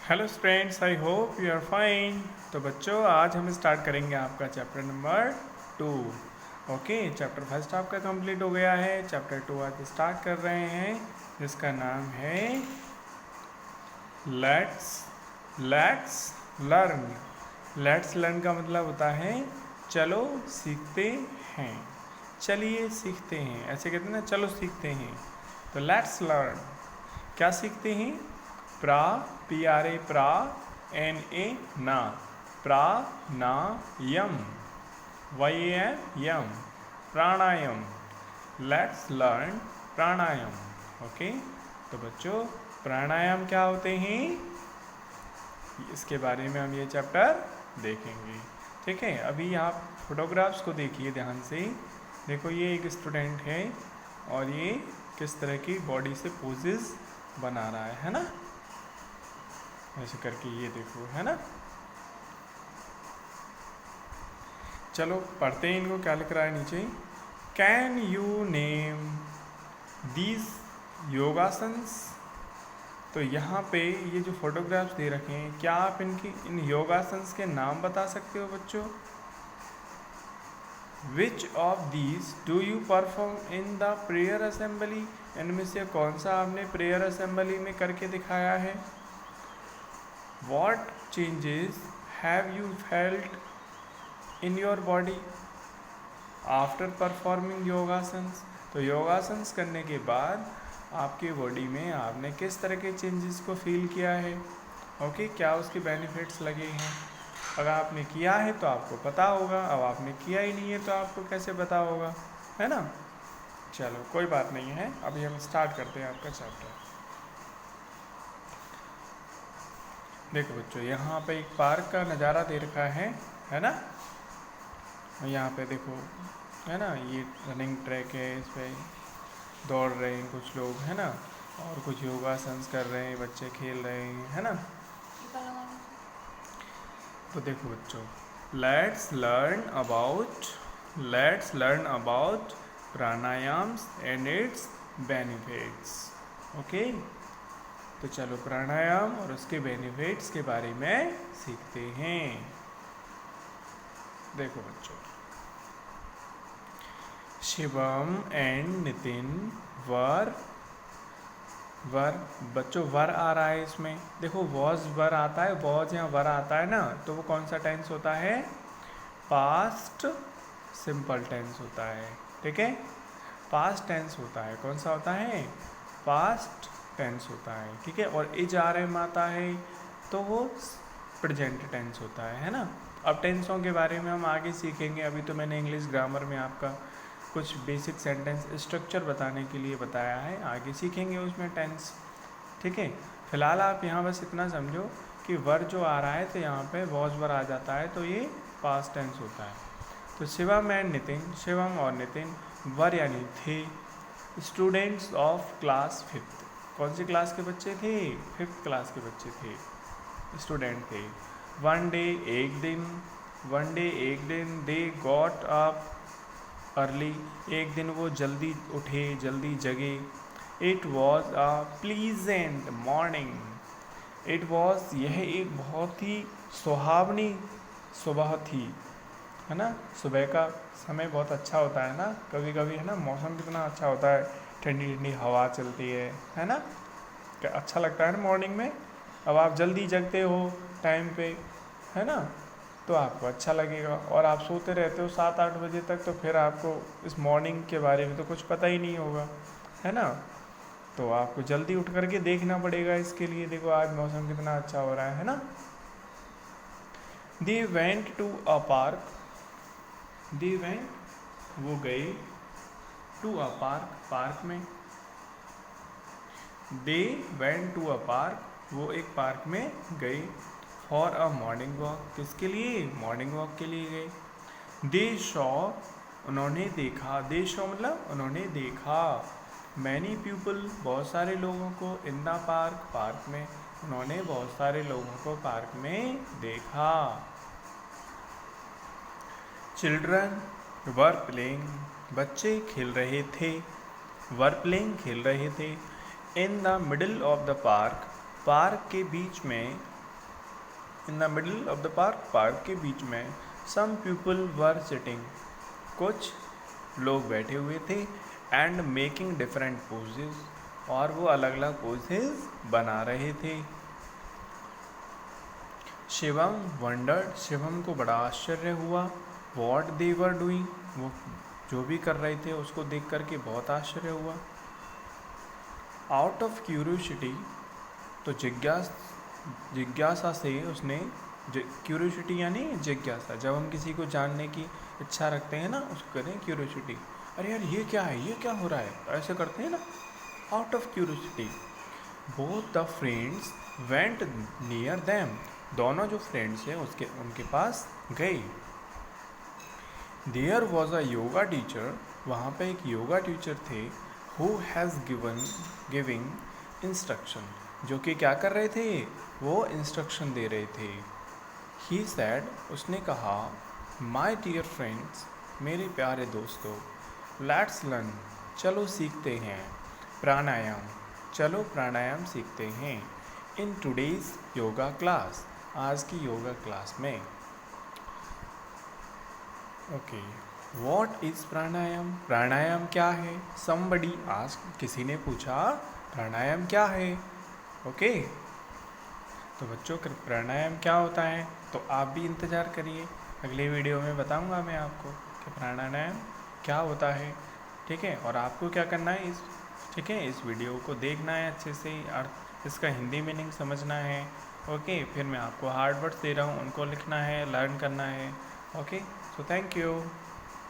Hello students, I hope you are fine. तो बच्चों, आज हम स्टार्ट करेंगे आपका chapter number 2। Okay, chapter first आपका कंप्लीट हो गया है। चैप्टर 2 आज स्टार्ट कर रहे हैं, जिसका नाम है let's let's learn. Let's learn का मतलब होता है चलो सीखते हैं, चलिए सीखते हैं, ऐसे कहते हैं ना, चलो सीखते हैं। तो लेट्स लर्न, क्या सीखते हैं? प्रा, पी आर ए, प्रा, एन ए, ना, प्रा ना यम, वाई ए एम, यम, pranayama. Let's learn pranayama. Okay, तो बच्चों प्राणायाम क्या होते हैं, इसके बारे में हम ये चैप्टर देखेंगे। ठीक है, अभी आप फोटोग्राफ्स को देखिए ध्यान से। देखो, ये एक स्टूडेंट है और ये किस तरह की बॉडी से पोजेस बना रहा है ना, ऐसे करके, ये देखो, है ना। चलो पढ़ते हैं इनको, क्या लिख रहा है नीचे। Can you name these yogasanas. तो यहाँ पे ये जो फोटोग्राफ्स दे रखे हैं, क्या आप इन योगासन्स के नाम बता सकते हो बच्चों? Which of these do you perform in the prayer assembly. इनमें से कौन सा आपने प्रेयर असेंबली में करके दिखाया है? What changes have you felt in your body after performing yogasanas. तो योगासन्स करने के बाद आपके बॉडी में आपने किस तरह के चेंजेस को फील किया है? ओके, क्या उसके बेनिफिट्स लगे हैं? अगर आपने किया है तो आपको पता होगा, अब आपने किया ही नहीं है तो आपको कैसे पता होगा, है ना। चलो कोई बात नहीं है, अभी हम स्टार्ट करते हैं आपका चैप्टर। देखो बच्चों, यहाँ पे एक पार्क का नज़ारा दे रखा है ना। यहाँ पे देखो, है ना, ये रनिंग ट्रैक है, इस पे दौड़ रहे हैं कुछ लोग, है ना, और कुछ योगासन्स कर रहे हैं, बच्चे खेल रहे हैं, है ना। तो देखो बच्चों, let's learn about प्राणायाम्स and it's benefits. Okay, तो चलो प्राणायाम और उसके बेनिफिट्स के बारे में सीखते हैं। देखो बच्चों, शिवम एंड नितिन वर बच्चों वर आ रहा है इसमें। देखो वॉज वर आता है, वॉज या वर आता है ना, तो वो कौन सा टेंस होता है? पास्ट सिंपल टेंस होता है। ठीक है, पास्ट टेंस होता है। कौन सा होता है? पास्ट टेंस होता है। ठीक है, और इज आर एम आता है तो वो प्रेजेंट टेंस होता है ना। अब टेंसों के बारे में हम आगे सीखेंगे। अभी तो मैंने इंग्लिश ग्रामर में आपका कुछ बेसिक सेंटेंस स्ट्रक्चर बताने के लिए बताया है, आगे सीखेंगे उसमें टेंस। ठीक है, फिलहाल आप यहाँ बस इतना समझो कि वर जो आ रहा है तो यहाँ पे वॉज वर आ जाता है, तो ये पास्ट टेंस होता है। तो शिवम एंड नितिन, शिवम और नितिन वर यानी थे स्टूडेंट्स ऑफ क्लास 5th। कौन सी क्लास के बच्चे थे? 5th क्लास के बच्चे थे, स्टूडेंट थे। वन डे एक दिन दे गॉट अप अर्ली, एक दिन वो जल्दी उठे, जल्दी जगे। It was a pleasant morning, it was, यह एक बहुत ही सुहावनी सुबह थी, है ना। सुबह का समय बहुत अच्छा होता है ना, कभी कभी, है ना। मौसम कितना अच्छा होता है, ठंडी ठंडी हवा चलती है ना, क्या अच्छा लगता है ना मॉर्निंग में। अब आप जल्दी जगते हो टाइम पे, है ना, तो आपको अच्छा लगेगा। और आप सोते रहते हो 7-8 बजे तक, तो फिर आपको इस मॉर्निंग के बारे में तो कुछ पता ही नहीं होगा, है ना। तो आपको जल्दी उठ करके देखना पड़ेगा इसके लिए। देखो आज मौसम कितना अच्छा हो रहा है ना। They went to a park, they went, वो गए, टू अ पार्क, पार्क में। They went to a park, वो एक पार्क में गए। फॉर अ मॉर्निंग वॉक, किसके लिए? मॉर्निंग वॉक के लिए गए। दे शॉ, उन्होंने देखा, दे शॉ मतलब उन्होंने देखा। मैनी पीपल, बहुत सारे लोगों को। इन द पार्क, पार्क में, उन्होंने बहुत सारे लोगों को पार्क में देखा। चिल्ड्रन वर प्लेइंग, बच्चे खेल रहे थे, वर प्लेइंग खेल रहे थे। In the middle of the park, park के बीच में। In the middle of the park, park के बीच में, सम पीपल वर सिटिंग, कुछ लोग बैठे हुए थे, एंड मेकिंग डिफरेंट पोजेज, और वो अलग अलग पोजेज बना रहे थे। शिवम वंडर्ड, शिवम को बड़ा आश्चर्य हुआ, वॉट दे वर डूइंग, वो जो भी कर रहे थे उसको देख करके बहुत आश्चर्य हुआ। आउट ऑफ क्यूरियोसिटी, तो जिज्ञासा से उसने, क्यूरियोसिटी यानी जिज्ञासा, जब हम किसी को जानने की इच्छा रखते हैं ना उसको कहते हैं क्यूरियोसिटी। अरे यार ये क्या है, ये क्या हो रहा है, ऐसे करते हैं ना, out of curiosity. Both the friends went near them, दोनों जो फ्रेंड्स हैं उनके पास गए। There was a yoga teacher, वहाँ पे एक योगा टीचर थे, हु हैज़ गिविंग इंस्ट्रक्शन, जो कि क्या कर रहे थे, वो इंस्ट्रक्शन दे रहे थे। ही सैड, उसने कहा, माई डियर फ्रेंड्स, मेरे प्यारे दोस्तों, लेट्स लर्न, चलो सीखते हैं, प्राणायाम, चलो प्राणायाम सीखते हैं, इन टुडेज योगा क्लास, आज की योगा क्लास में। ओके, वॉट इज़ प्राणायाम, प्राणायाम क्या है, समबडी आस्क्ड, किसी ने पूछा प्राणायाम क्या है। ओके, तो बच्चों प्राणायाम क्या होता है, तो आप भी इंतज़ार करिए, अगले वीडियो में बताऊंगा मैं आपको कि प्राणायाम क्या होता है। ठीक है, और आपको क्या करना है, ठीक है, इस वीडियो को देखना है अच्छे से, अर्थ इसका हिंदी मीनिंग समझना है। ओके, फिर मैं आपको हार्ड वर्ड्स दे रहा हूँ, उनको लिखना है, लर्न करना है। Okay, so thank you.